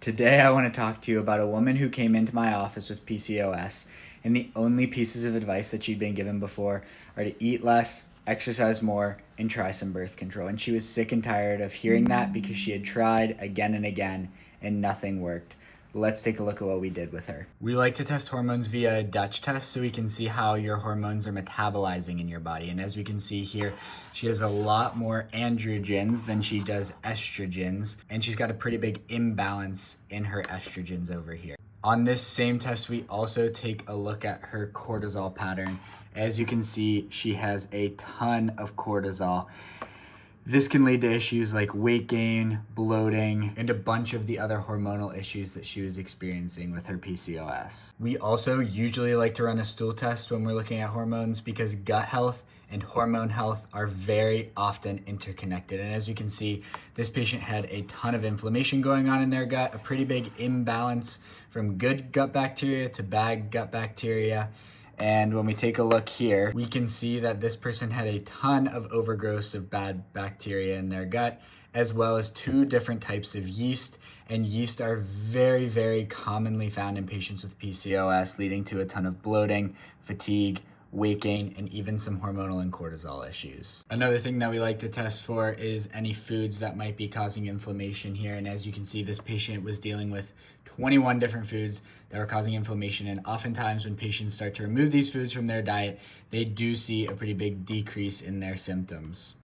Today, I want to talk to you about a woman who came into my office with PCOS, and the only pieces of advice that she'd been given before are to eat less, exercise more, and try some birth control. And she was sick and tired of hearing that because she had tried again and again and nothing worked. Let's take a look at what we did with her. We like to test hormones via a Dutch test so we can see how your hormones are metabolizing in your body. And as we can see here, she has a lot more androgens than she does estrogens, and she's got a pretty big imbalance in her estrogens over here. On this same test, we also take a look at her cortisol pattern. As you can see, she has a ton of cortisol. This can lead to issues like weight gain, bloating, and a bunch of the other hormonal issues that she was experiencing with her PCOS. We also usually like to run a stool test when we're looking at hormones because gut health and hormone health are very often interconnected. And as you can see, this patient had a ton of inflammation going on in their gut, a pretty big imbalance from good gut bacteria to bad gut bacteria. And when we take a look here, we can see that this person had a ton of overgrowth of bad bacteria in their gut, as well as 2 different types of yeast. And yeast are very, very commonly found in patients with PCOS, leading to a ton of bloating, fatigue, weight gain, and even some hormonal and cortisol issues. Another thing that we like to test for is any foods that might be causing inflammation here. And as you can see, this patient was dealing with 21 different foods that were causing inflammation. And oftentimes when patients start to remove these foods from their diet, they do see a pretty big decrease in their symptoms.